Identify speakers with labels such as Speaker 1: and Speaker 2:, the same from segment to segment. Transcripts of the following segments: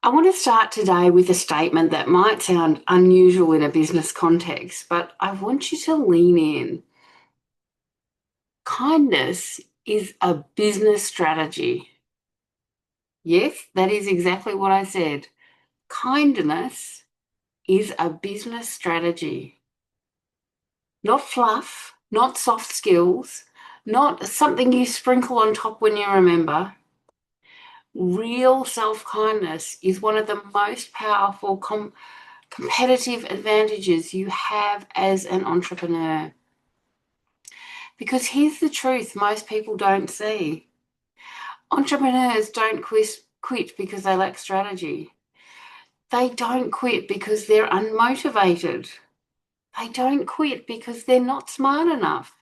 Speaker 1: I want to start today with a statement that might sound unusual in a business context, but I want you to lean in. Kindness is a business strategy. Yes, that is exactly what I said. Kindness is a business strategy. Not fluff, not soft skills, not something you sprinkle on top when you remember. Real self-kindness is one of the most powerful competitive advantages you have as an entrepreneur. Because here's the truth most people don't see. Entrepreneurs don't quit because they lack strategy. They don't quit because they're unmotivated. They don't quit because they're not smart enough.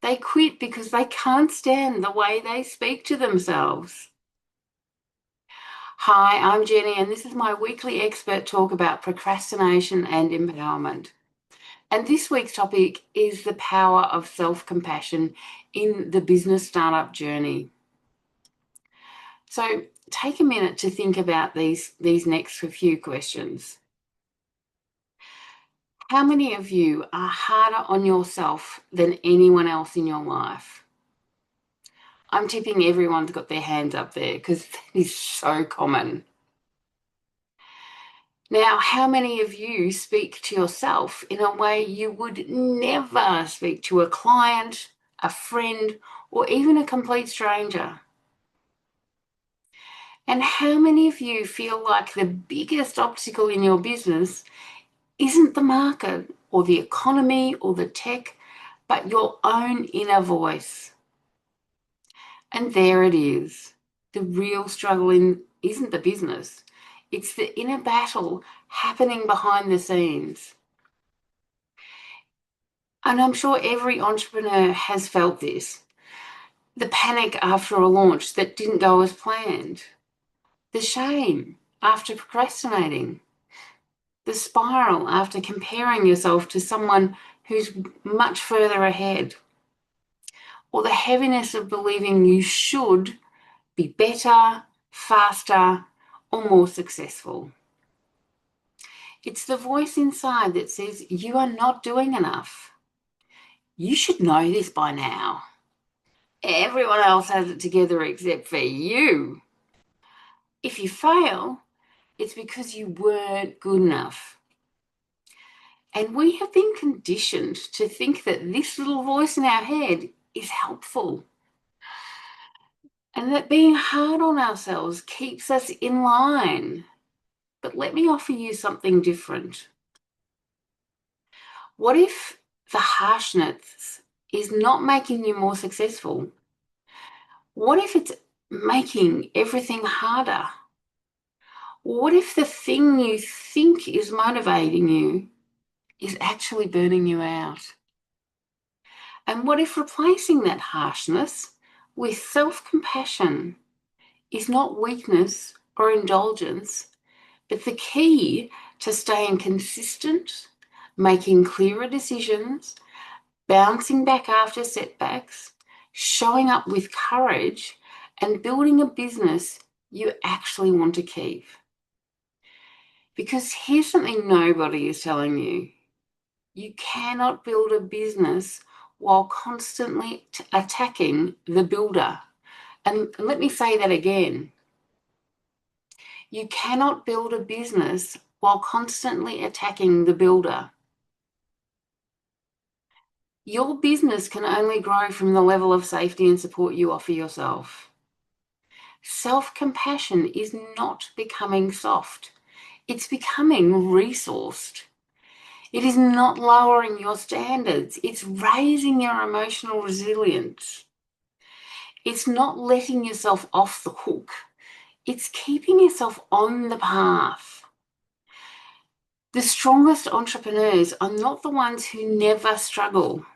Speaker 1: They quit because they can't stand the way they speak to themselves. Hi, I'm Jenny, and this is my weekly expert talk about procrastination and empowerment. And this week's topic is the power of self-compassion in the business startup journey. So take a minute to think about these next few questions. How many of you are harder on yourself than anyone else in your life? I'm tipping everyone's got their hands up there because that is so common. Now, how many of you speak to yourself in a way you would never speak to a client, a friend, or even a complete stranger? And how many of you feel like the biggest obstacle in your business isn't the market or the economy or the tech, but your own inner voice? And there it is. The real struggle isn't the business. It's the inner battle happening behind the scenes. And I'm sure every entrepreneur has felt this. The panic after a launch that didn't go as planned. The shame after procrastinating. The spiral after comparing yourself to someone who's much further ahead. Or the heaviness of believing you should be better, faster, or more successful. It's the voice inside that says you are not doing enough. You should know this by now. Everyone else has it together except for you. If you fail, it's because you weren't good enough. And we have been conditioned to think that this little voice in our head is helpful. And that being hard on ourselves keeps us in line. But let me offer you something different. What if the harshness is not making you more successful? What if it's making everything harder? What if the thing you think is motivating you is actually burning you out? And what if replacing that harshness with self-compassion is not weakness or indulgence, but the key to staying consistent, making clearer decisions, bouncing back after setbacks, showing up with courage, and building a business you actually want to keep? Because here's something nobody is telling you. You cannot build a business while constantly attacking the builder. And let me say that again. You cannot build a business while constantly attacking the builder. Your business can only grow from the level of safety and support you offer yourself. Self-compassion is not becoming soft. It's becoming resourced. It is not lowering your standards. It's raising your emotional resilience. It's not letting yourself off the hook. It's keeping yourself on the path. The strongest entrepreneurs are not the ones who never struggle.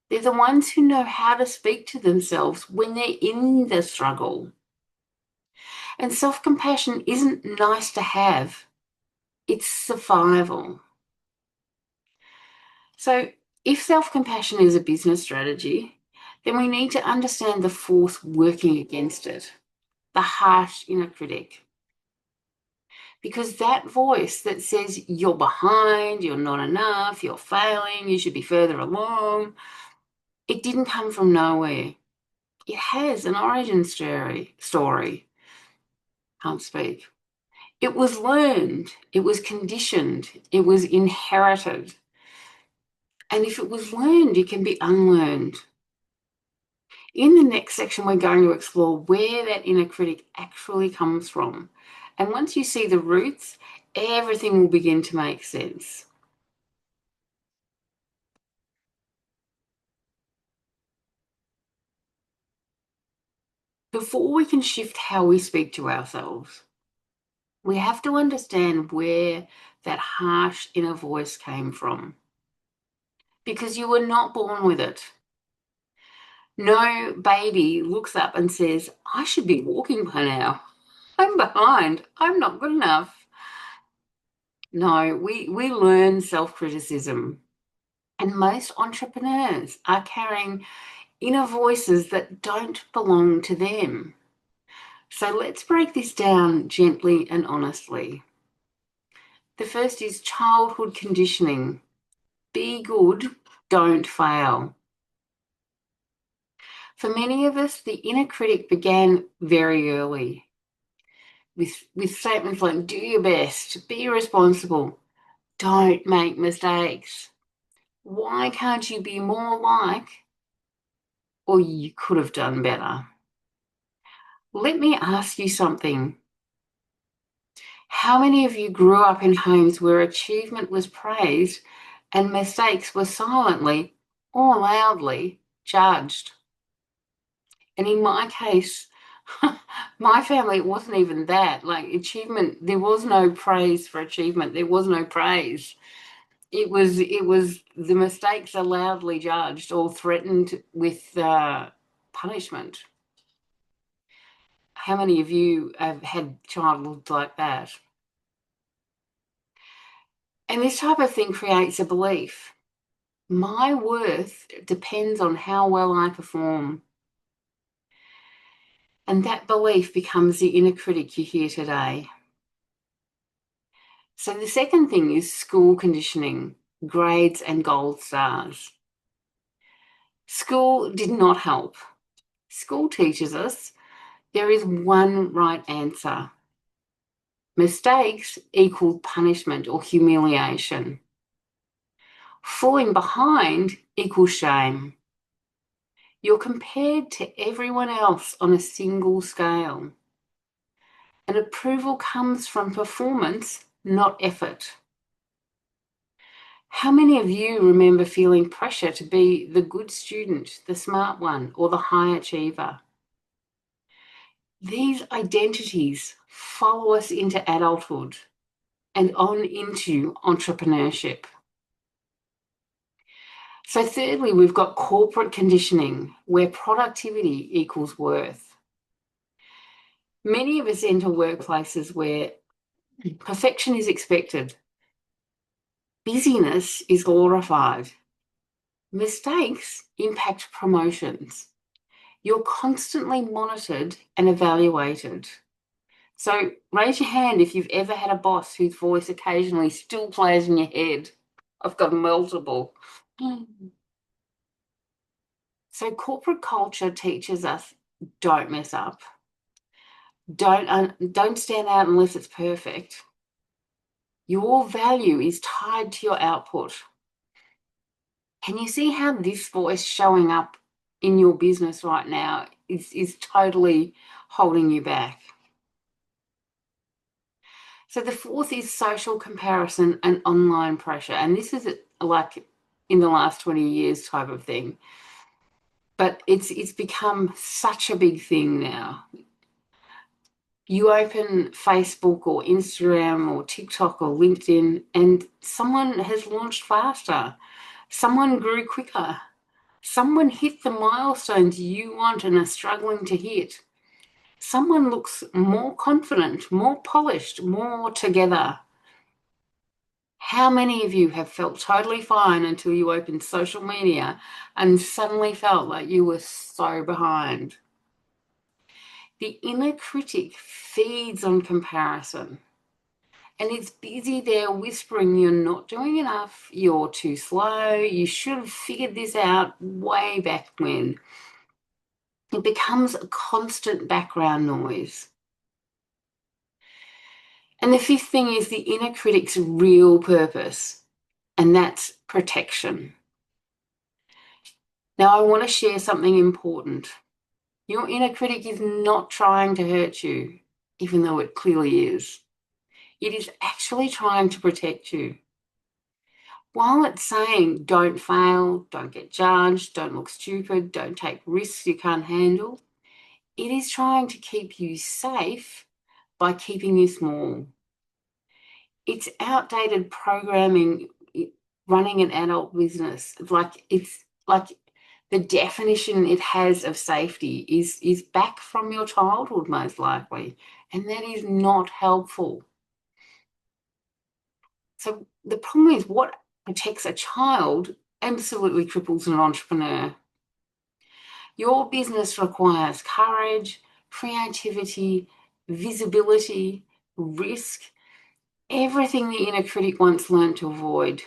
Speaker 1: They're the ones who know how to speak to themselves when they're in the struggle. And self-compassion isn't nice to have. It's survival. So if self-compassion is a business strategy, then we need to understand the force working against it, the harsh inner critic. Because that voice that says you're behind, you're not enough, you're failing, you should be further along, it didn't come from nowhere. It has an origin story. Can't speak. It was learned, it was conditioned, it was inherited. And if it was learned, it can be unlearned. In the next section, we're going to explore where that inner critic actually comes from. And once you see the roots, everything will begin to make sense. Before we can shift how we speak to ourselves, we have to understand where that harsh inner voice came from. Because you were not born with it. No baby looks up and says, I should be walking by now. I'm behind. I'm not good enough. No, we learn self-criticism. And most entrepreneurs are carrying inner voices that don't belong to them. So let's break this down gently and honestly. The first is childhood conditioning. Be good, don't fail. For many of us, the inner critic began very early with statements like, do your best, be responsible, don't make mistakes. Why can't you be more like, or you could have done better? Let me ask you something. How many of you grew up in homes where achievement was praised and mistakes were silently or loudly judged? And in my case, my family, it wasn't even that. Like achievement, there was no praise for achievement. There was no praise. It was the mistakes are loudly judged or threatened with punishment. How many of you have had childhood like that? And this type of thing creates a belief. My worth depends on how well I perform. And that belief becomes the inner critic you hear today. So the second thing is school conditioning, grades and gold stars. School did not help. School teaches us there is one right answer. Mistakes equal punishment or humiliation. Falling behind equals shame. You're compared to everyone else on a single scale. And approval comes from performance, not effort. How many of you remember feeling pressure to be the good student, the smart one, or the high achiever? These identities follow us into adulthood and on into entrepreneurship. So thirdly, we've got corporate conditioning, where productivity equals worth. Many of us enter workplaces where perfection is expected. Busyness is glorified. Mistakes impact promotions. You're constantly monitored and evaluated. So raise your hand if you've ever had a boss whose voice occasionally still plays in your head. I've got multiple. So corporate culture teaches us don't mess up. Don't stand out unless it's perfect. Your value is tied to your output. Can you see how this voice showing up in your business right now is totally holding you back? So the fourth is social comparison and online pressure. And this is like in the last 20 years type of thing. But it's become such a big thing now. You open Facebook or Instagram or TikTok or LinkedIn and someone has launched faster. Someone grew quicker. Someone hit the milestones you want and are struggling to hit. Someone looks more confident, more polished, more together. How many of you have felt totally fine until you opened social media and suddenly felt like you were so behind? The inner critic feeds on comparison. And it's busy there whispering, you're not doing enough, you're too slow, you should have figured this out way back when. It becomes a constant background noise. And the fifth thing is the inner critic's real purpose, and that's protection. Now, I want to share something important. Your inner critic is not trying to hurt you, even though it clearly is. It is actually trying to protect you. While it's saying, don't fail, don't get judged, don't look stupid, don't take risks you can't handle, it is trying to keep you safe by keeping you small. It's outdated programming running an adult business. It's like the definition it has of safety is back from your childhood, most likely, and that is not helpful. So the problem is what protects a child absolutely cripples an entrepreneur. Your business requires courage, creativity, visibility, risk, everything the inner critic once learned to avoid.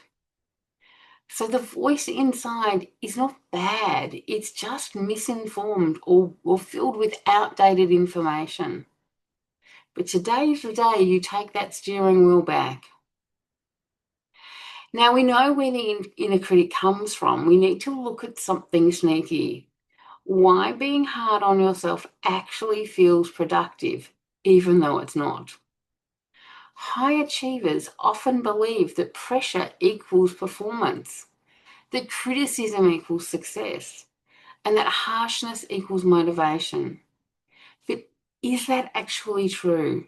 Speaker 1: So the voice inside is not bad, it's just misinformed or filled with outdated information. But today's the day you take that steering wheel back. Now we know where the inner critic comes from. We need to look at something sneaky. Why being hard on yourself actually feels productive, even though it's not. High achievers often believe that pressure equals performance, that criticism equals success, and that harshness equals motivation. But is that actually true?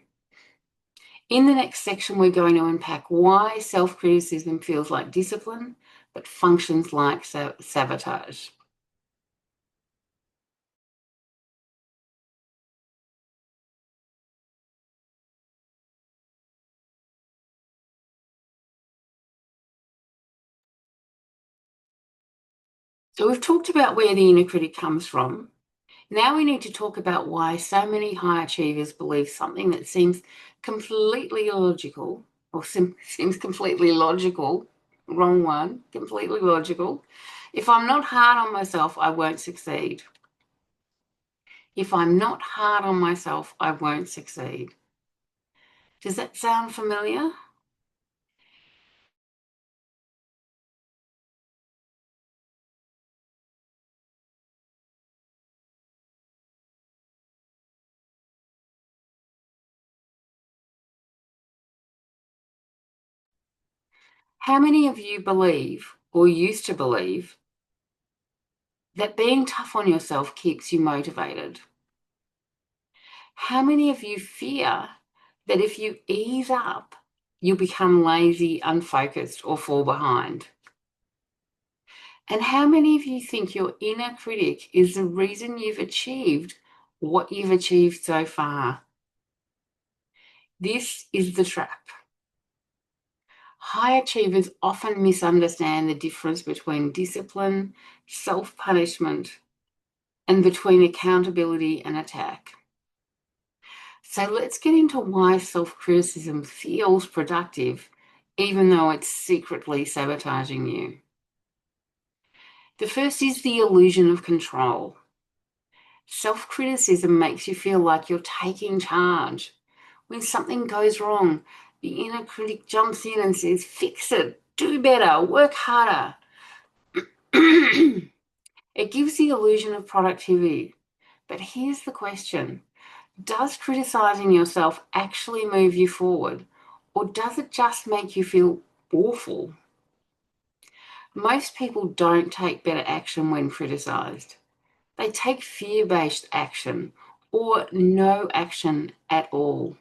Speaker 1: In the next section, we're going to unpack why self-criticism feels like discipline, but functions like sabotage. So we've talked about where the inner critic comes from. Now we need to talk about why so many high achievers believe something that seems completely illogical, or seems completely logical, wrong one, completely logical. If I'm not hard on myself, I won't succeed. If I'm not hard on myself, I won't succeed. Does that sound familiar? How many of you believe, or used to believe, that being tough on yourself keeps you motivated? How many of you fear that if you ease up, you'll become lazy, unfocused, or fall behind? And how many of you think your inner critic is the reason you've achieved what you've achieved so far? This is the trap. High achievers often misunderstand the difference between discipline, self-punishment, and between accountability and attack. So let's get into why self-criticism feels productive, even though it's secretly sabotaging you. The first is the illusion of control. Self-criticism makes you feel like you're taking charge. When something goes wrong, the inner critic jumps in and says, fix it, do better, work harder. It gives the illusion of productivity. But here's the question. Does criticizing yourself actually move you forward, or does it just make you feel awful? Most people don't take better action when criticized. They take fear-based action or no action at all.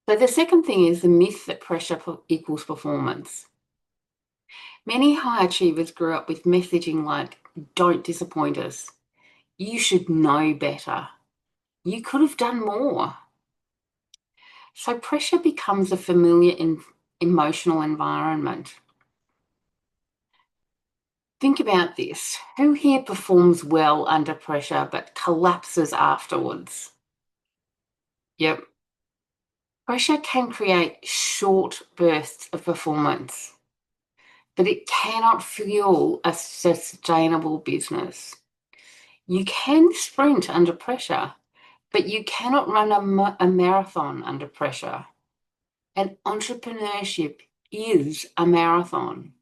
Speaker 1: So the second thing is the myth that pressure equals performance. Many high achievers grew up with messaging like, don't disappoint us. You should know better. You could have done more. So pressure becomes a familiar emotional environment. Think about this. Who here performs well under pressure but collapses afterwards? Yep. Pressure can create short bursts of performance, but it cannot fuel a sustainable business. You can sprint under pressure, but you cannot run a marathon under pressure. And entrepreneurship is a marathon.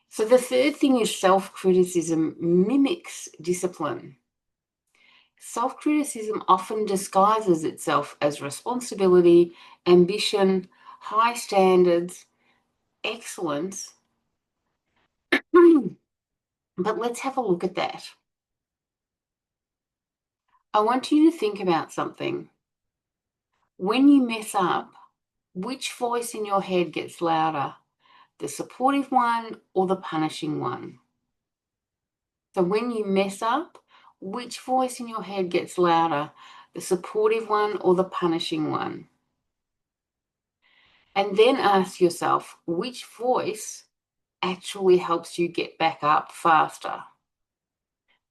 Speaker 1: So the third thing is self-criticism mimics discipline. Self-criticism often disguises itself as responsibility, ambition, high standards, excellence. But let's have a look at that. I want you to think about something. When you mess up, which voice in your head gets louder? The supportive one or the punishing one? So when you mess up, which voice in your head gets louder? The supportive one or the punishing one? And then ask yourself, which voice actually helps you get back up faster?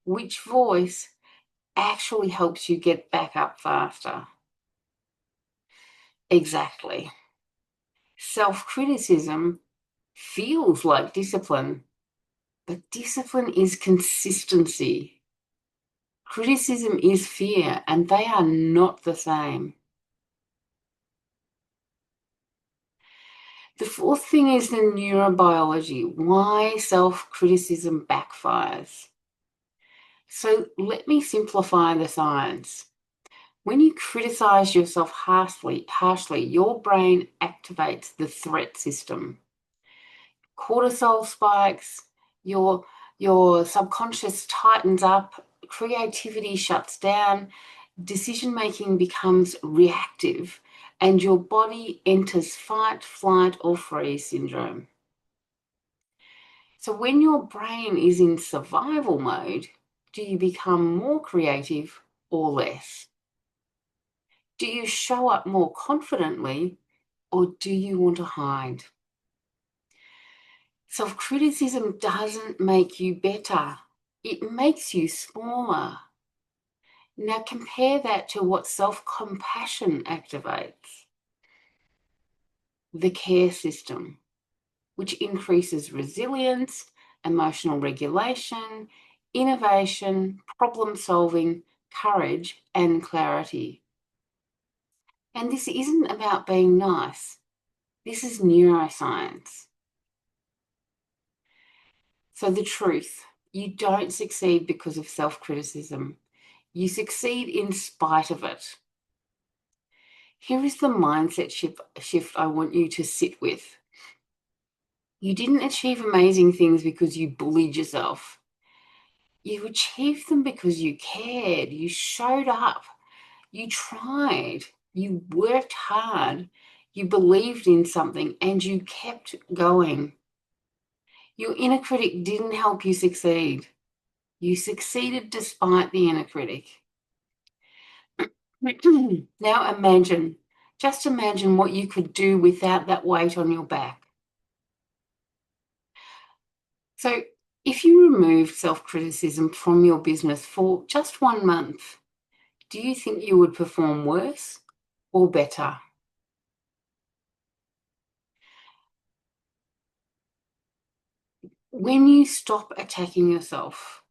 Speaker 1: Which voice actually helps you get back up faster? Exactly. Self-criticism feels like discipline, but discipline is consistency. Criticism is fear, and they are not the same. The fourth thing is the neurobiology, why self-criticism backfires. So let me simplify the science. When you criticize yourself harshly, your brain activates the threat system. Cortisol spikes, your subconscious tightens up, creativity shuts down, decision-making becomes reactive, and your body enters fight, flight, or freeze syndrome. So when your brain is in survival mode, do you become more creative or less? Do you show up more confidently or do you want to hide? Self-criticism doesn't make you better. It makes you smaller. Now compare that to what self-compassion activates. The care system, which increases resilience, emotional regulation, innovation, problem solving, courage, and clarity. And this isn't about being nice. This is neuroscience. So the truth, you don't succeed because of self-criticism. You succeed in spite of it. Here is the mindset shift I want you to sit with. You didn't achieve amazing things because you bullied yourself. You achieved them because you cared, you showed up, you tried, you worked hard, you believed in something, and you kept going. Your inner critic didn't help you succeed. You succeeded despite the inner critic. Now imagine, just imagine what you could do without that weight on your back. So if you removed self-criticism from your business for just 1 month, do you think you would perform worse or better? When you stop attacking yourself,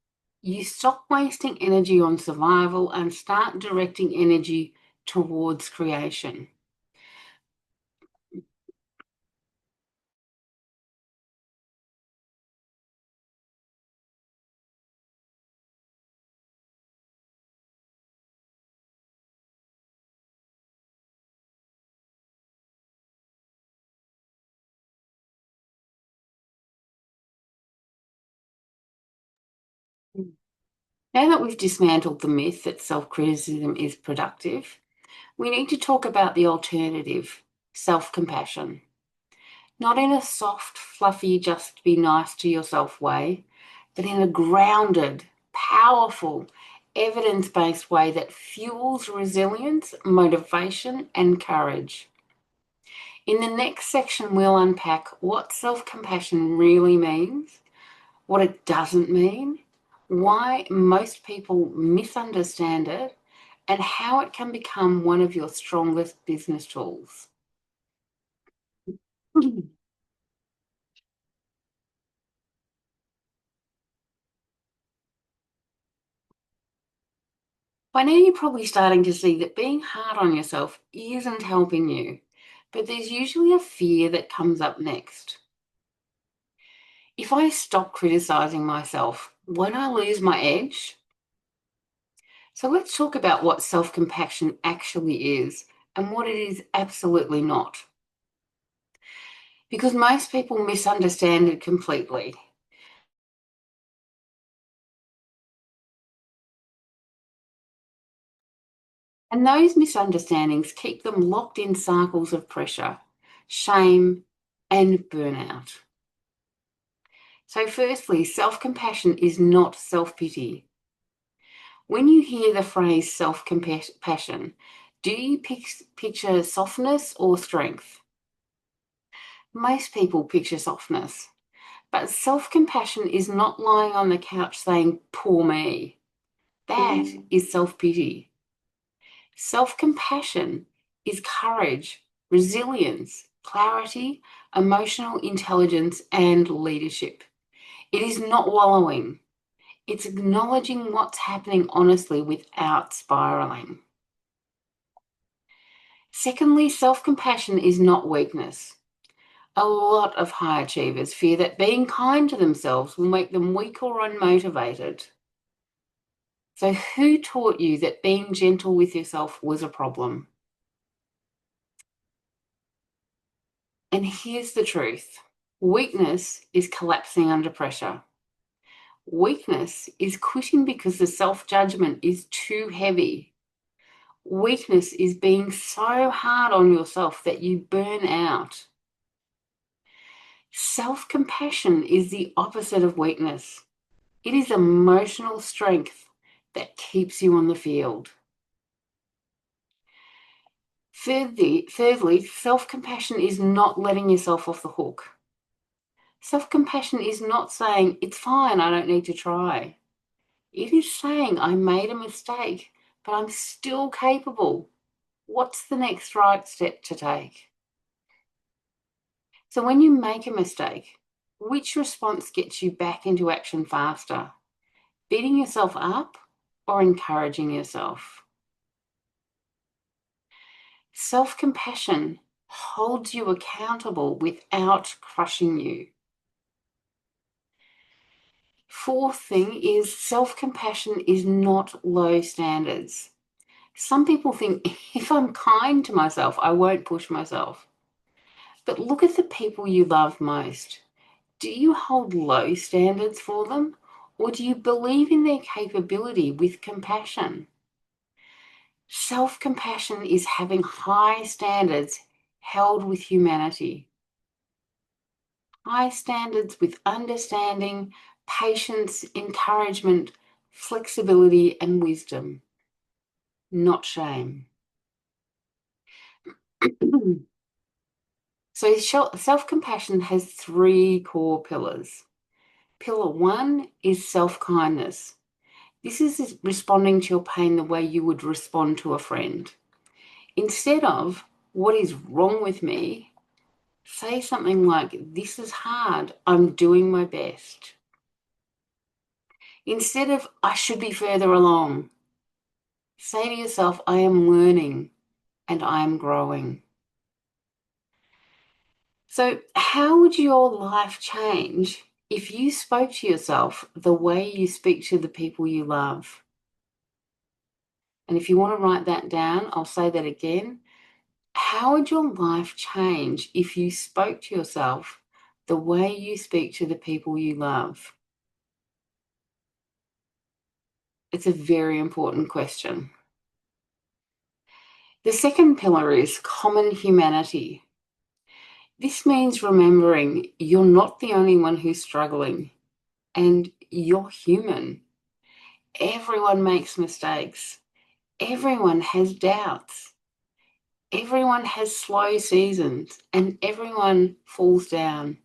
Speaker 1: you stop wasting energy on survival and start directing energy towards creation. Now that we've dismantled the myth that self-criticism is productive, we need to talk about the alternative, self-compassion. Not in a soft, fluffy, just be nice to yourself way, but in a grounded, powerful, evidence-based way that fuels resilience, motivation, and courage. In the next section, we'll unpack what self-compassion really means, what it doesn't mean, why most people misunderstand it, and how it can become one of your strongest business tools. By now, you're probably starting to see that being hard on yourself isn't helping you, but there's usually a fear that comes up next. If I stop criticizing myself, won't I lose my edge? So let's talk about what self-compassion actually is and what it is absolutely not. Because most people misunderstand it completely. And those misunderstandings keep them locked in cycles of pressure, shame, and burnout. So, firstly, self-compassion is not self-pity. When you hear the phrase self-compassion, do you picture softness or strength? Most people picture softness, but self-compassion is not lying on the couch saying, poor me. That is self-pity. Self-compassion is courage, resilience, clarity, emotional intelligence, and leadership. It is not wallowing. It's acknowledging what's happening honestly without spiraling. Secondly, self-compassion is not weakness. A lot of high achievers fear that being kind to themselves will make them weak or unmotivated. So who taught you that being gentle with yourself was a problem? And here's the truth. Weakness is collapsing under pressure. Weakness is quitting because the self-judgment is too heavy. Weakness is being so hard on yourself that you burn out. Self-compassion is the opposite of weakness. It is emotional strength that keeps you on the field. Thirdly, self-compassion is not letting yourself off the hook. Self-compassion is not saying, it's fine, I don't need to try. It is saying, I made a mistake, but I'm still capable. What's the next right step to take? So when you make a mistake, which response gets you back into action faster? Beating yourself up or encouraging yourself? Self-compassion holds you accountable without crushing you. Fourth thing is self-compassion is not low standards. Some people think if I'm kind to myself, I won't push myself. But look at the people you love most. Do you hold low standards for them, or do you believe in their capability with compassion? Self-compassion is having high standards held with humanity. High standards with understanding, patience, encouragement, flexibility, and wisdom, not shame. So self-compassion has three core pillars. Pillar one is self-kindness. This is responding to your pain the way you would respond to a friend. Instead of, what is wrong with me? Say something like, this is hard, I'm doing my best. Instead of, I should be further along, say to yourself, I am learning and I am growing. So how would your life change if you spoke to yourself the way you speak to the people you love? And if you want to write that down, I'll say that again. How would your life change if you spoke to yourself the way you speak to the people you love? It's a very important question. The second pillar is common humanity. This means remembering you're not the only one who's struggling and you're human. Everyone makes mistakes. Everyone has doubts. Everyone has slow seasons, and everyone falls down.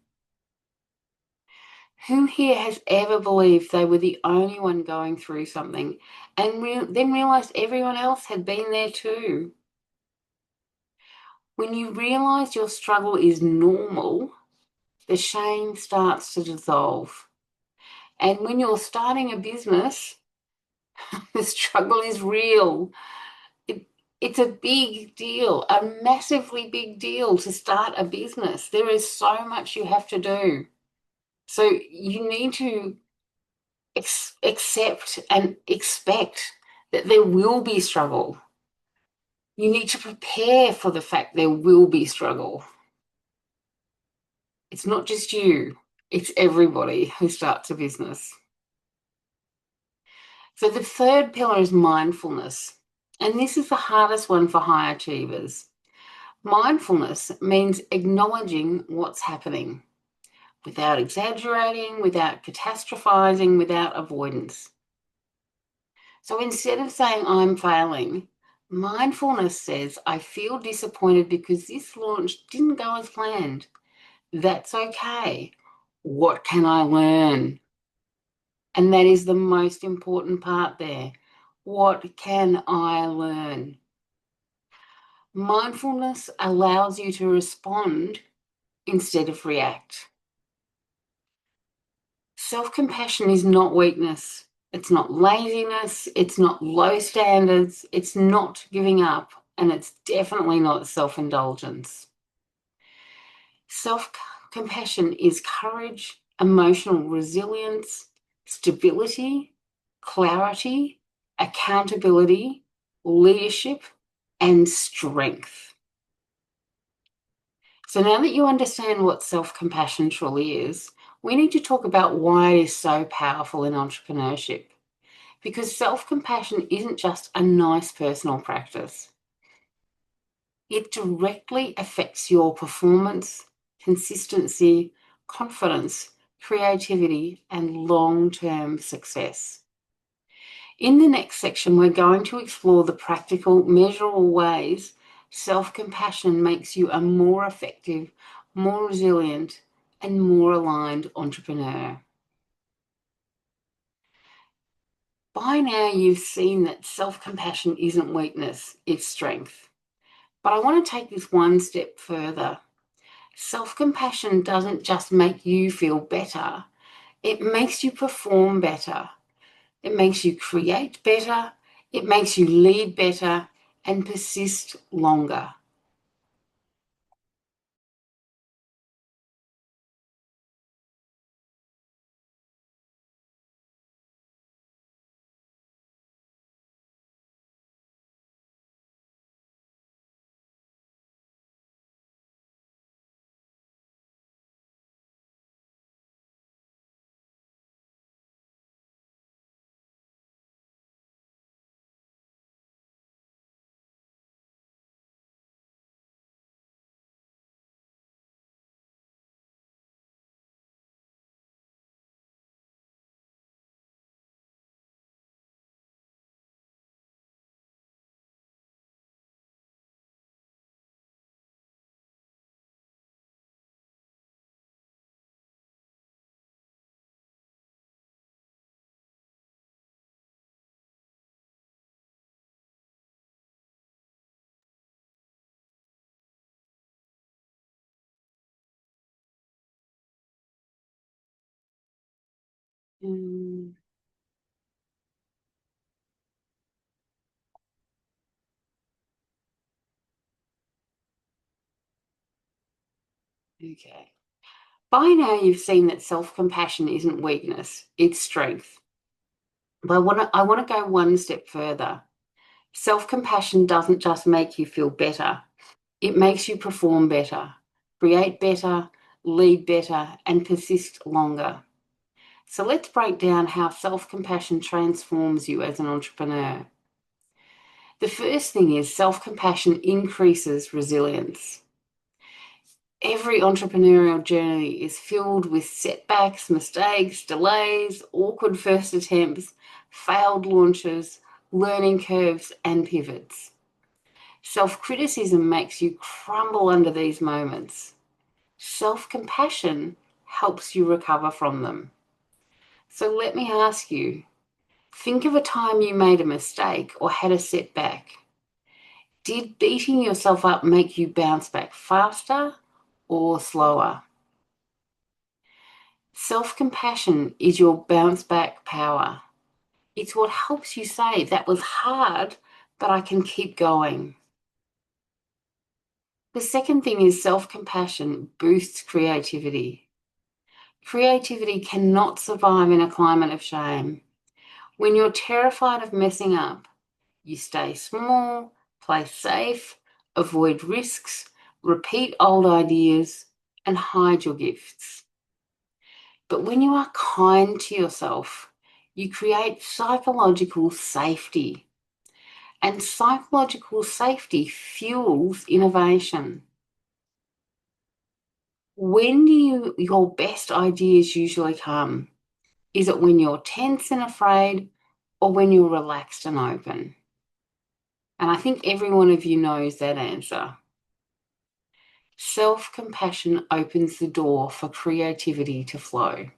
Speaker 1: Who here has ever believed they were the only one going through something and then realized everyone else had been there too? When you realize your struggle is normal, the shame starts to dissolve. And when you're starting a business, the struggle is real. It, it's a big deal, a massively big deal to start a business. There is so much you have to do. So you need to accept and expect that there will be struggle. You need to prepare for the fact there will be struggle. It's not just you, it's everybody who starts a business. So the third pillar is mindfulness. And this is the hardest one for high achievers. Mindfulness means acknowledging what's happening without exaggerating, without catastrophizing, without avoidance. So instead of saying I'm failing, mindfulness says I feel disappointed because this launch didn't go as planned. That's okay. What can I learn? And that is the most important part there. What can I learn? Mindfulness allows you to respond instead of react. Self-compassion is not weakness. It's not laziness. It's not low standards. It's not giving up. And it's definitely not self-indulgence. Self-compassion is courage, emotional resilience, stability, clarity, accountability, leadership, and strength. So now that you understand what self-compassion truly is, we need to talk about why it is so powerful in entrepreneurship. Because self-compassion isn't just a nice personal practice. It directly affects your performance, consistency, confidence, creativity, and long-term success. In the next section, we're going to explore the practical, measurable ways self-compassion makes you a more effective, more resilient, and more aligned entrepreneur. By now, you've seen that self-compassion isn't weakness, it's strength. But I want to take this one step further. Self-compassion doesn't just make you feel better, it makes you perform better. It makes you create better, it makes you lead better, and persist longer. Mm, okay. By now, you've seen that self-compassion isn't weakness, it's strength. But I want to go one step further. Self-compassion doesn't just make you feel better, it makes you perform better, create better, lead better, and persist longer. So let's break down how self-compassion transforms you as an entrepreneur. The first thing is self-compassion increases resilience. Every entrepreneurial journey is filled with setbacks, mistakes, delays, awkward first attempts, failed launches, learning curves, and pivots. Self-criticism makes you crumble under these moments. Self-compassion helps you recover from them. So let me ask you, think of a time you made a mistake or had a setback. Did beating yourself up make you bounce back faster or slower? Self-compassion is your bounce back power. It's what helps you say, that was hard, but I can keep going. The second thing is self-compassion boosts creativity. Creativity cannot survive in a climate of shame. When you're terrified of messing up, you stay small, play safe, avoid risks, repeat old ideas, and hide your gifts. But when you are kind to yourself, you create psychological safety. And psychological safety fuels innovation. When do your best ideas usually come? Is it when you're tense and afraid, or when you're relaxed and open? And I think every one of you knows that answer. Self-compassion opens the door for creativity to flow.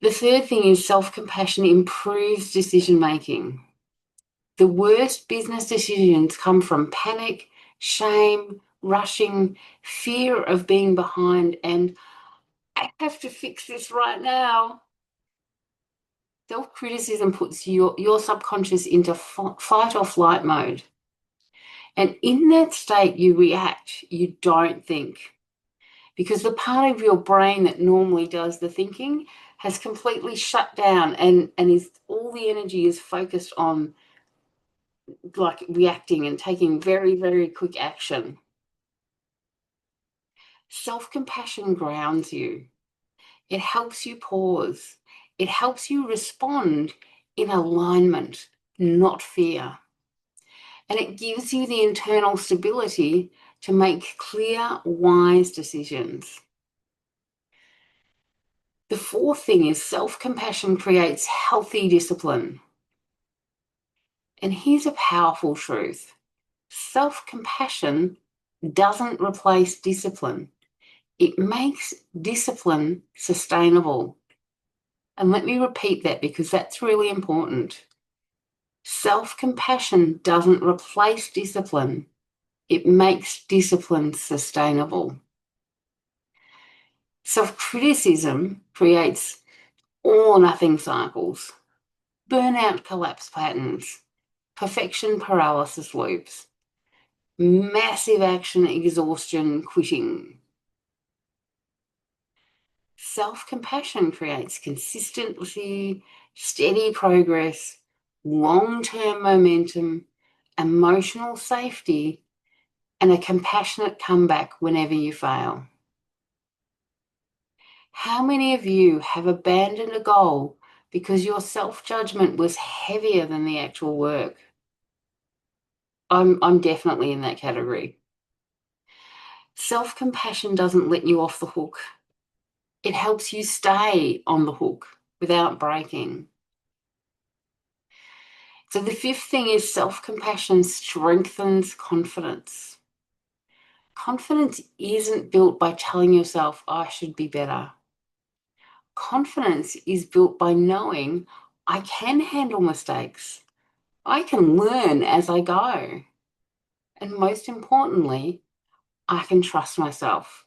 Speaker 1: The third thing is self-compassion improves decision-making. The worst business decisions come from panic, shame, rushing, fear of being behind, and I have to fix this right now. Self-criticism puts your subconscious into fight or flight mode. And in that state, you react, you don't think. Because the part of your brain that normally does the thinking has completely shut down and is all the energy is focused on like reacting and taking very, very quick action. Self-compassion grounds you. It helps you pause. It helps you respond in alignment, not fear. And it gives you the internal stability to make clear, wise decisions. The fourth thing is self-compassion creates healthy discipline. And here's a powerful truth. Self-compassion doesn't replace discipline. It makes discipline sustainable. And let me repeat that because that's really important. Self-compassion doesn't replace discipline. It makes discipline sustainable. Self-criticism creates all or nothing cycles, burnout collapse patterns, perfection paralysis loops, massive action exhaustion quitting. Self-compassion creates consistency, steady progress, long-term momentum, emotional safety, and a compassionate comeback whenever you fail. How many of you have abandoned a goal because your self-judgment was heavier than the actual work? I'm definitely in that category. Self-compassion doesn't let you off the hook. It helps you stay on the hook without breaking. So the fifth thing is self-compassion strengthens confidence. Confidence isn't built by telling yourself, I should be better. Confidence is built by knowing I can handle mistakes. I can learn as I go. And most importantly, I can trust myself.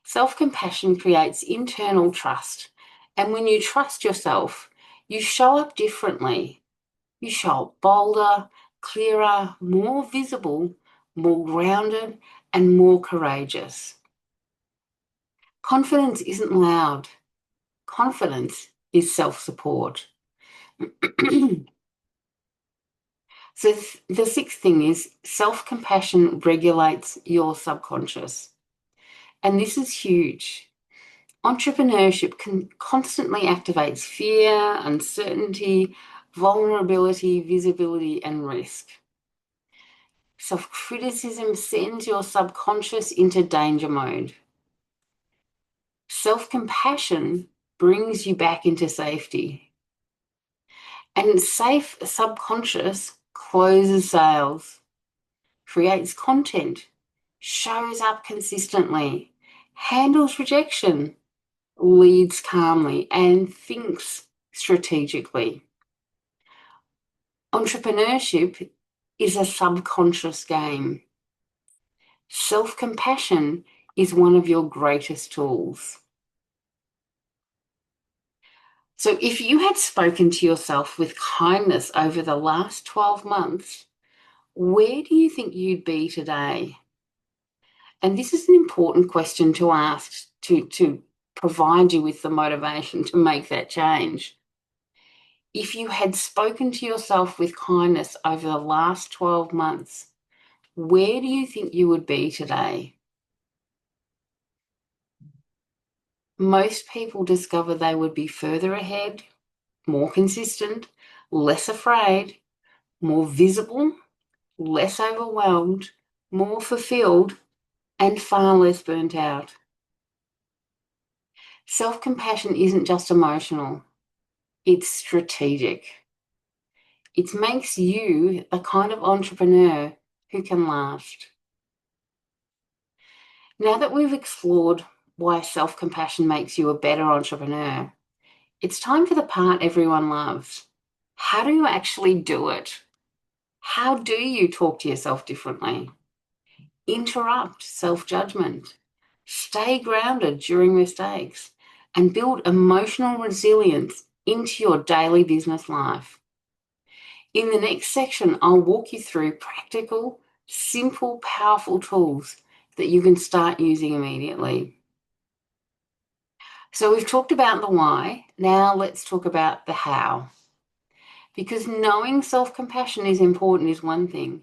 Speaker 1: Self-compassion creates internal trust. And when you trust yourself, you show up differently. You show up bolder, clearer, more visible, more grounded, and more courageous. Confidence isn't loud. Confidence is self-support. So the sixth thing is self-compassion regulates your subconscious. And this is huge. Entrepreneurship constantly activates fear, uncertainty, vulnerability, visibility, and risk. Self-criticism sends your subconscious into danger mode. Self-compassion brings you back into safety. And safe subconscious closes sales, creates content, shows up consistently, handles rejection, leads calmly, and thinks strategically. Entrepreneurship is a subconscious game. Self-compassion is one of your greatest tools. So if you had spoken to yourself with kindness over the last 12 months, where do you think you'd be today? And this is an important question to ask to provide you with the motivation to make that change. If you had spoken to yourself with kindness over the last 12 months, where do you think you would be today? Most people discover they would be further ahead, more consistent, less afraid, more visible, less overwhelmed, more fulfilled, and far less burnt out. Self-compassion isn't just emotional, it's strategic. It makes you the kind of entrepreneur who can last. Now that we've explored why self-compassion makes you a better entrepreneur, it's time for the part everyone loves. How do you actually do it? How do you talk to yourself differently? Interrupt self-judgment. Stay grounded during mistakes and build emotional resilience into your daily business life. In the next section, I'll walk you through practical, simple, powerful tools that you can start using immediately. So we've talked about the why. Now let's talk about the how. Because knowing self-compassion is important is one thing,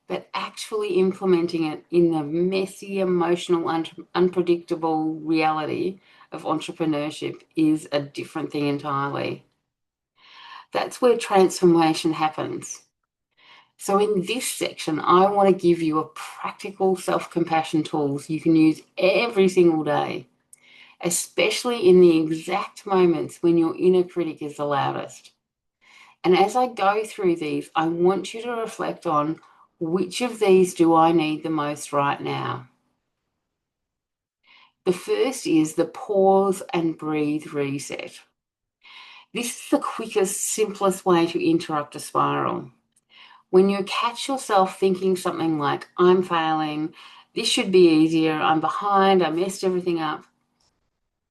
Speaker 1: but actually implementing it in the messy, emotional, unpredictable reality of entrepreneurship is a different thing entirely. That's where transformation happens. So in this section, I want to give you a practical self-compassion tools you can use every single day, especially in the exact moments when your inner critic is the loudest. And as I go through these, I want you to reflect on which of these do I need the most right now. The first is the pause and breathe reset. This is the quickest, simplest way to interrupt a spiral. When you catch yourself thinking something like, I'm failing, this should be easier, I'm behind, I messed everything up,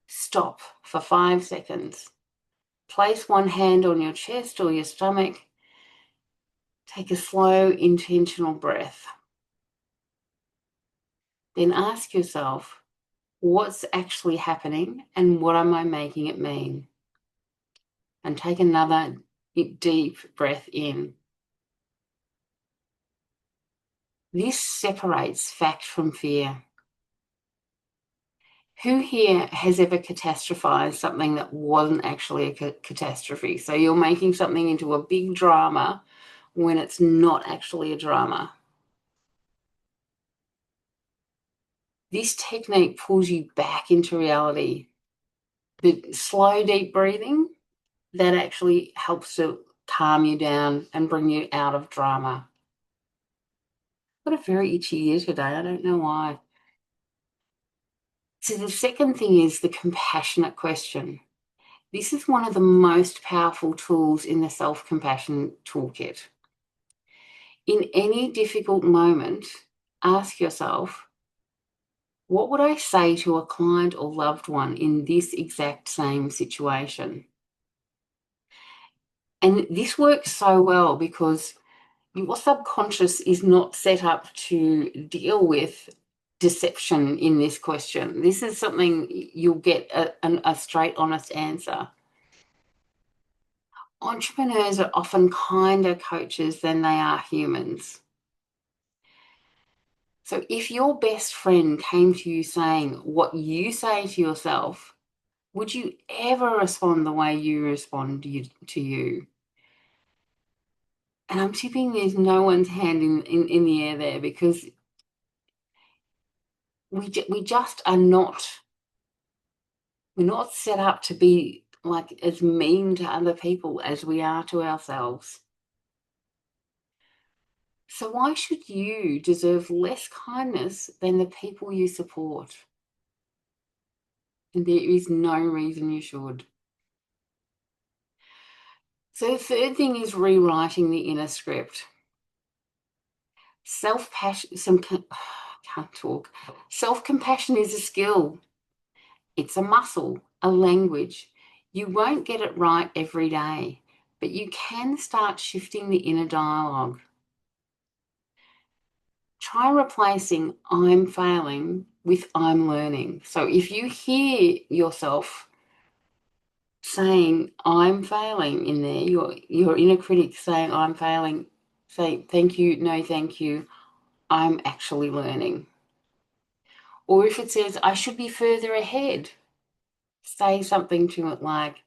Speaker 1: stop for 5 seconds. Place one hand on your chest or your stomach. Take a slow, intentional breath. Then ask yourself, what's actually happening and what am I making it mean? And take another deep breath in. This separates fact from fear. Who here has ever catastrophized something that wasn't actually a catastrophe? So you're making something into a big drama when it's not actually a drama. This technique pulls you back into reality. The slow, deep breathing, that actually helps to calm you down and bring you out of drama. I've got a very itchy ear today. I don't know why. So the second thing is the compassionate question. This is one of the most powerful tools in the self-compassion toolkit. In any difficult moment, ask yourself, what would I say to a client or loved one in this exact same situation? And this works so well because your subconscious is not set up to deal with deception in this question. This is something you'll get a straight, honest answer. Entrepreneurs are often kinder coaches than they are humans. So if your best friend came to you saying what you say to yourself, would you ever respond the way you respond to you? And I'm tipping there's no one's hand in the air there, because we just are not, we're not set up to be like as mean to other people as we are to ourselves. So why should you deserve less kindness than the people you support? And there is no reason you should. So the third thing is rewriting the inner script. Self-passion, can't talk. Self-compassion is a skill. It's a muscle, a language. You won't get it right every day, but you can start shifting the inner dialogue. Try replacing I'm failing with I'm learning. So if you hear yourself saying I'm failing in there, your inner critic saying I'm failing, say thank you, no thank you, I'm actually learning. Or if it says I should be further ahead, say something to it like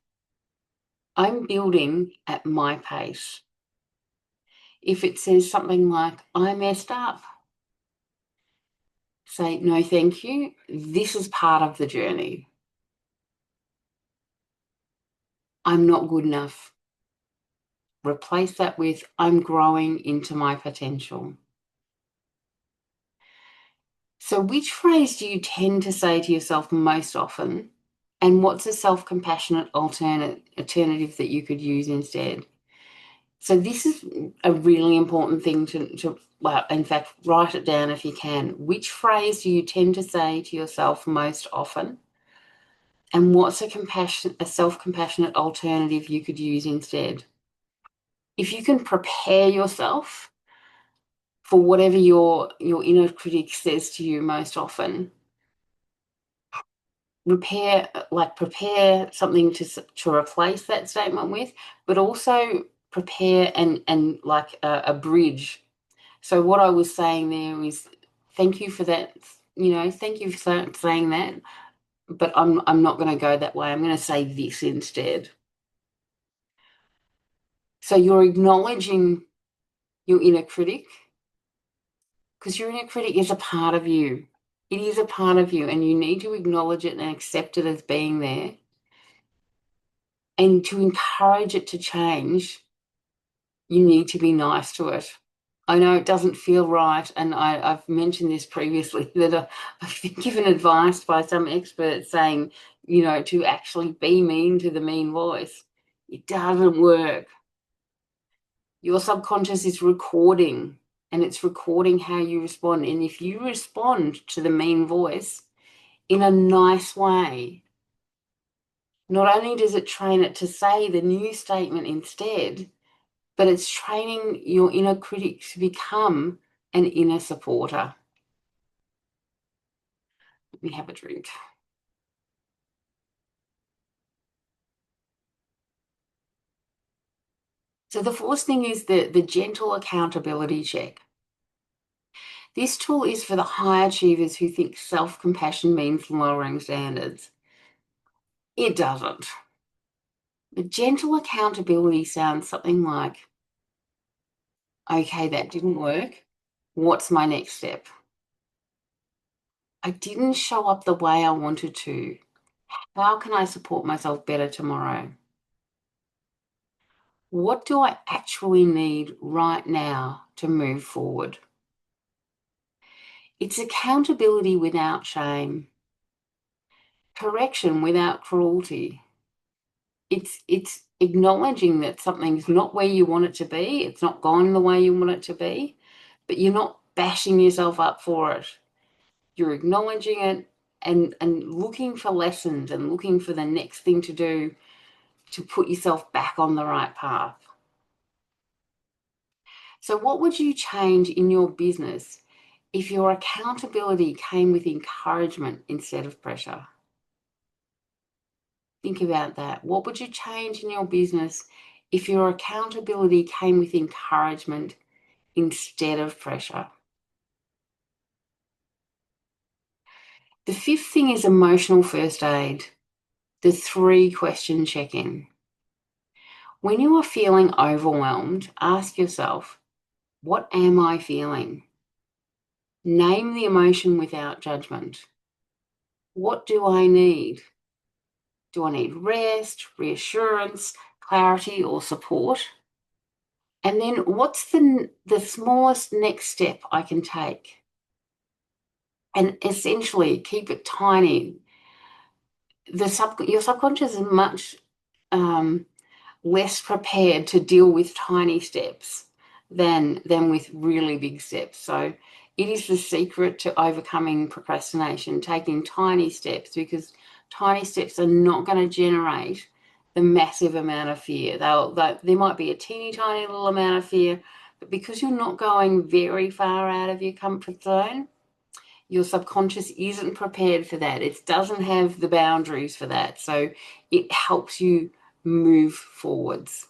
Speaker 1: I'm building at my pace. If it says something like I messed up, say no thank you, this is part of the journey. I'm not good enough. Replace that with I'm growing into my potential. So which phrase do you tend to say to yourself most often? And what's a self-compassionate alternative that you could use instead? So this is a really important thing to, well, in fact, write it down if you can. Which phrase do you tend to say to yourself most often? And what's a self-compassionate alternative you could use instead? If you can prepare yourself for whatever your inner critic says to you most often, prepare something to replace that statement with, but also prepare and like a bridge. So what I was saying there is thank you for that, thank you for saying that, but I'm not going to go that way. I'm going to say this instead. So you're acknowledging your inner critic, because your inner critic is a part of you. It is a part of you, and you need to acknowledge it and accept it as being there. And to encourage it to change, you need to be nice to it. I know it doesn't feel right, and I've mentioned this previously, that I've been given advice by some experts saying, to actually be mean to the mean voice. It doesn't work. Your subconscious is recording, and it's recording how you respond. And if you respond to the mean voice in a nice way, not only does it train it to say the new statement instead, but it's training your inner critic to become an inner supporter. Let me have a drink. So the fourth thing is the gentle accountability check. This tool is for the high achievers who think self-compassion means lowering standards. It doesn't. The gentle accountability sounds something like, okay, that didn't work. What's my next step? I didn't show up the way I wanted to. How can I support myself better tomorrow? What do I actually need right now to move forward? It's accountability without shame, correction without cruelty. It's acknowledging that something's not where you want it to be, it's not gone the way you want it to be, but you're not bashing yourself up for it. You're acknowledging it and looking for lessons and looking for the next thing to do to put yourself back on the right path. So what would you change in your business if your accountability came with encouragement instead of pressure? Think about that. What would you change in your business if your accountability came with encouragement instead of pressure? The fifth thing is emotional first aid, the 3-question check-in. When you are feeling overwhelmed, ask yourself, what am I feeling? Name the emotion without judgment. What do I need? Do I need rest, reassurance, clarity, or support? And then what's the smallest next step I can take? And essentially keep it tiny. Your subconscious is much less prepared to deal with tiny steps than with really big steps. So it is the secret to overcoming procrastination, taking tiny steps, because tiny steps are not going to generate the massive amount of fear. There might be a teeny tiny little amount of fear, but because you're not going very far out of your comfort zone, your subconscious isn't prepared for that. It doesn't have the boundaries for that. So it helps you move forwards.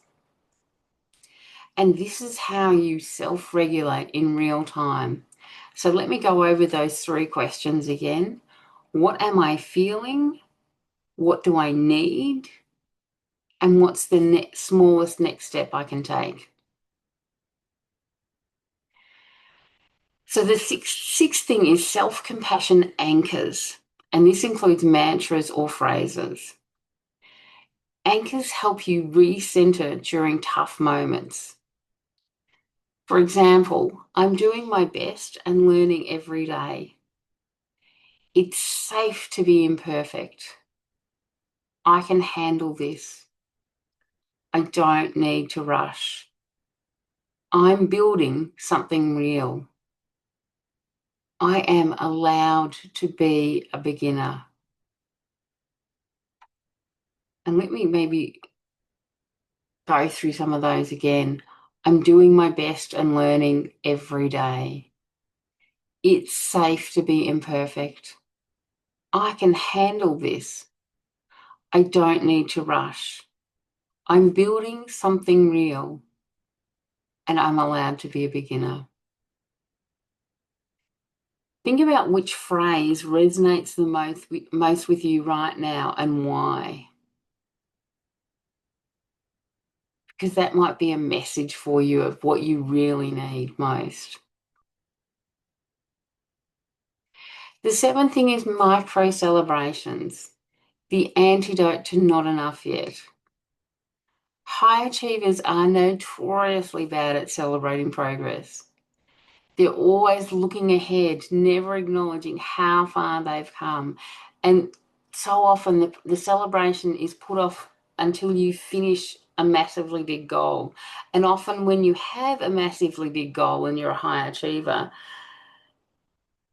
Speaker 1: And this is how you self-regulate in real time. So let me go over those three questions again. What am I feeling? What do I need? And what's the smallest next step I can take? So the sixth thing is self-compassion anchors. And this includes mantras or phrases. Anchors help you recenter during tough moments. For example, I'm doing my best and learning every day. It's safe to be imperfect. I can handle this. I don't need to rush. I'm building something real. I am allowed to be a beginner. And let me maybe go through some of those again. I'm doing my best and learning every day. It's safe to be imperfect. I can handle this. I don't need to rush. I'm building something real, and I'm allowed to be a beginner. Think about which phrase resonates the most with you right now and why. Because that might be a message for you of what you really need most. The seventh thing is micro celebrations, the antidote to not enough yet. High achievers are notoriously bad at celebrating progress. They're always looking ahead, never acknowledging how far they've come. And so often the celebration is put off until you finish a massively big goal. And often when you have a massively big goal and you're a high achiever,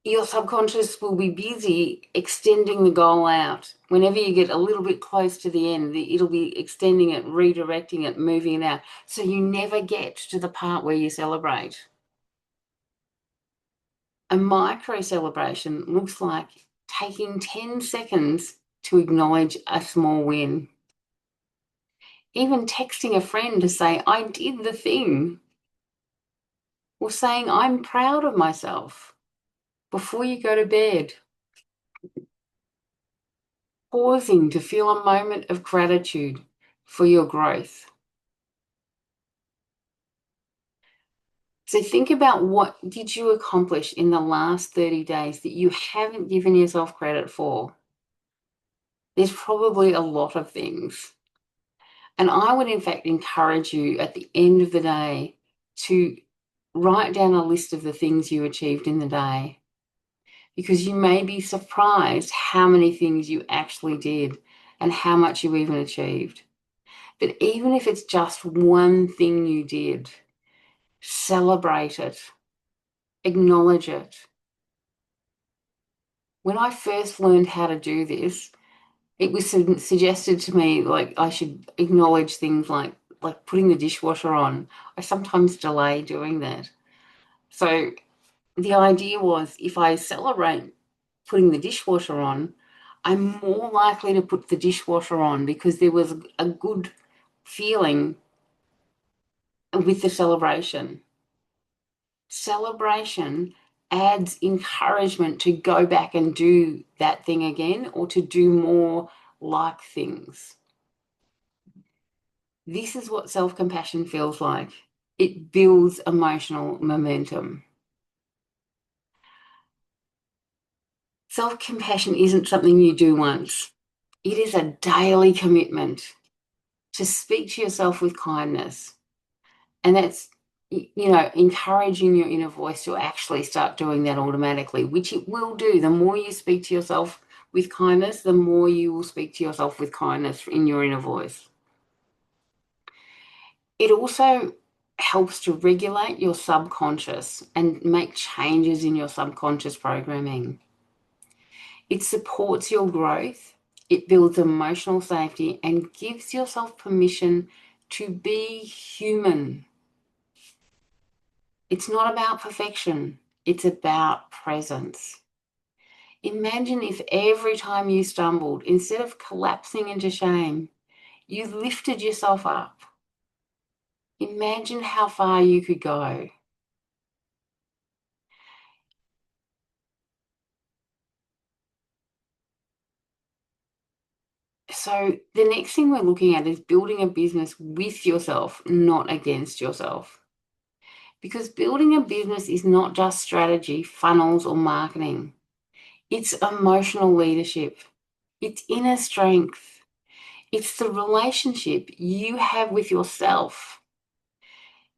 Speaker 1: your subconscious will be busy extending the goal out. Whenever you get a little bit close to the end, it'll be extending it, redirecting it, moving it out. So you never get to the part where you celebrate. A micro celebration looks like taking 10 seconds to acknowledge a small win. Even texting a friend to say, I did the thing, or saying, I'm proud of myself before you go to bed. Pausing to feel a moment of gratitude for your growth. So think about what did you accomplish in the last 30 days that you haven't given yourself credit for. There's probably a lot of things. And I would, in fact, encourage you at the end of the day to write down a list of the things you achieved in the day, because you may be surprised how many things you actually did and how much you even achieved. But even if it's just one thing you did, celebrate it, acknowledge it. When I first learned how to do this, it was suggested to me like I should acknowledge things like putting the dishwasher on. I sometimes delay doing that. So the idea was if I celebrate putting the dishwasher on, I'm more likely to put the dishwasher on because there was a good feeling with the celebration. Celebration adds encouragement to go back and do that thing again or to do more like things. This is what self-compassion feels like. It builds emotional momentum. Self-compassion isn't something you do once. It is a daily commitment to speak to yourself with kindness. And that's, encouraging your inner voice to actually start doing that automatically, which it will do. The more you speak to yourself with kindness, the more you will speak to yourself with kindness in your inner voice. It also helps to regulate your subconscious and make changes in your subconscious programming. It supports your growth, it builds emotional safety, and gives yourself permission to be human. It's not about perfection, it's about presence. Imagine if every time you stumbled, instead of collapsing into shame, you lifted yourself up. Imagine how far you could go. So the next thing we're looking at is building a business with yourself, not against yourself. Because building a business is not just strategy, funnels, or marketing. It's emotional leadership. It's inner strength. It's the relationship you have with yourself.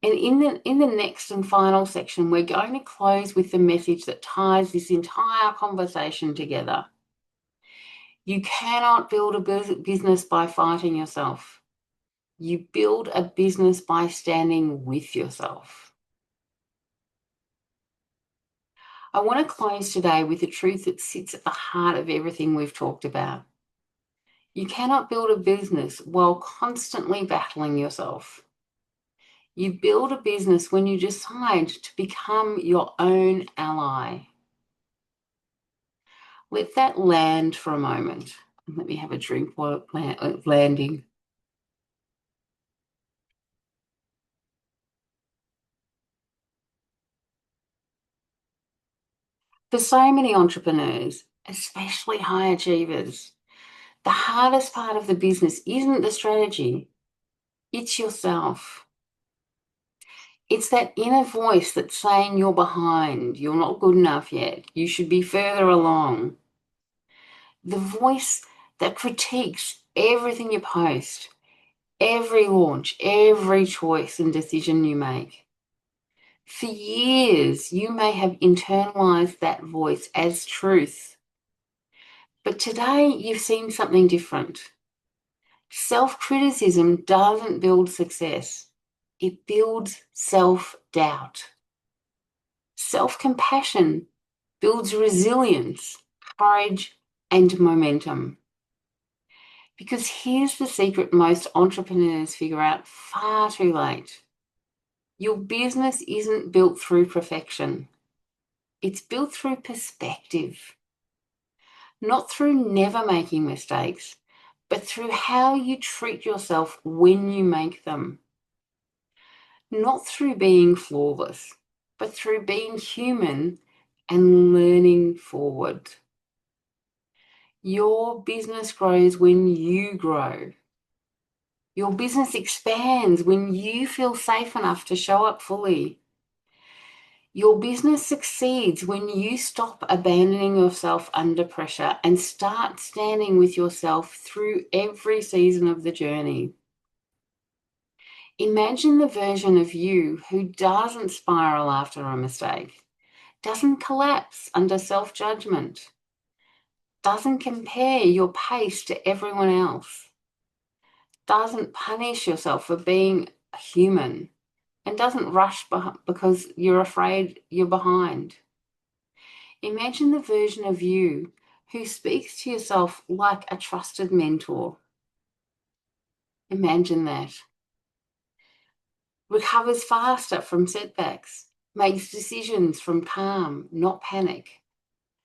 Speaker 1: And in the next and final section, we're going to close with the message that ties this entire conversation together. You cannot build a business by fighting yourself. You build a business by standing with yourself. I want to close today with the truth that sits at the heart of everything we've talked about. You cannot build a business while constantly battling yourself. You build a business when you decide to become your own ally. Let that land for a moment. Let me have a drink while landing. For so many entrepreneurs, especially high achievers, the hardest part of the business isn't the strategy, it's yourself. It's that inner voice that's saying you're behind, you're not good enough yet, you should be further along. The voice that critiques everything you post, every launch, every choice and decision you make. For years, you may have internalized that voice as truth. But today, you've seen something different. Self-criticism doesn't build success. It builds self-doubt. Self-compassion builds resilience, courage, and momentum. Because here's the secret most entrepreneurs figure out far too late. Your business isn't built through perfection. It's built through perspective. Not through never making mistakes, but through how you treat yourself when you make them. Not through being flawless, but through being human and learning forward. Your business grows when you grow. Your business expands when you feel safe enough to show up fully. Your business succeeds when you stop abandoning yourself under pressure and start standing with yourself through every season of the journey. Imagine the version of you who doesn't spiral after a mistake, doesn't collapse under self-judgment, doesn't compare your pace to everyone else, doesn't punish yourself for being human, and doesn't rush because you're afraid you're behind. Imagine the version of you who speaks to yourself like a trusted mentor. Imagine that. Recovers faster from setbacks, makes decisions from calm, not panic,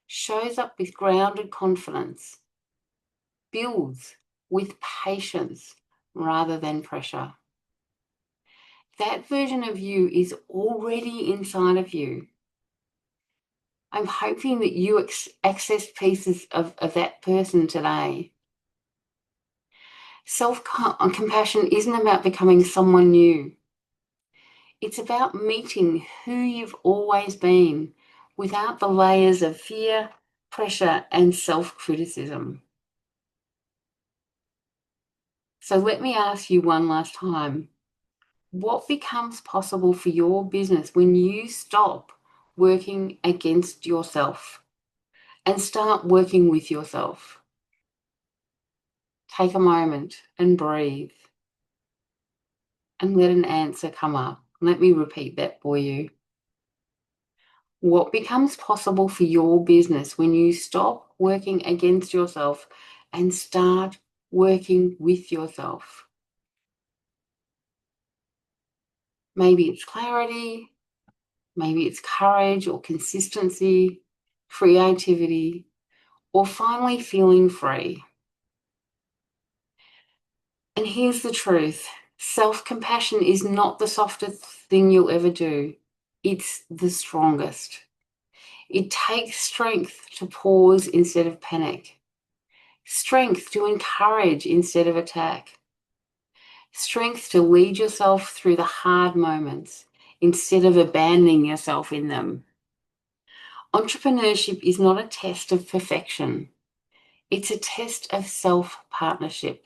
Speaker 1: shows up with grounded confidence, builds with patience rather than pressure. That version of you is already inside of you. I'm hoping that you access pieces of that person today. Self-compassion isn't about becoming someone new. It's about meeting who you've always been without the layers of fear, pressure, and self-criticism. So let me ask you one last time. What becomes possible for your business when you stop working against yourself and start working with yourself? Take a moment and breathe and let an answer come up. Let me repeat that for you. What becomes possible for your business when you stop working against yourself and start working with yourself? Maybe it's clarity, maybe it's courage or consistency, creativity, or finally feeling free. And here's the truth. Self-compassion is not the softest thing you'll ever do. It's the strongest. It takes strength to pause instead of panic, strength to encourage instead of attack, strength to lead yourself through the hard moments instead of abandoning yourself in them. Entrepreneurship is not a test of perfection. It's a test of self-partnership.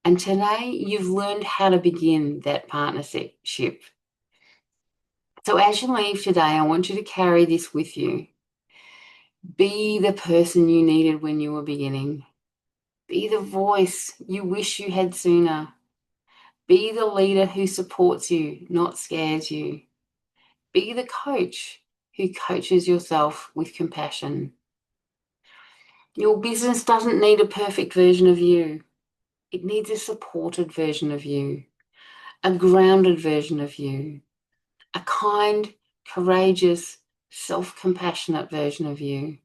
Speaker 1: And today you've learned how to begin that partnership. So as you leave today, I want you to carry this with you. Be the person you needed when you were beginning. Be the voice you wish you had sooner. Be the leader who supports you, not scares you. Be the coach who coaches yourself with compassion. Your business doesn't need a perfect version of you. It needs a supported version of you, a grounded version of you, a kind, courageous, self-compassionate version of you.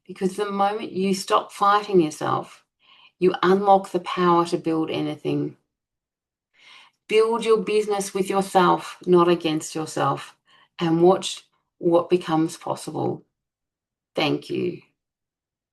Speaker 1: Because the moment you stop fighting yourself, you unlock the power to build anything. Build your business with yourself, not against yourself, and watch what becomes possible. Thank you.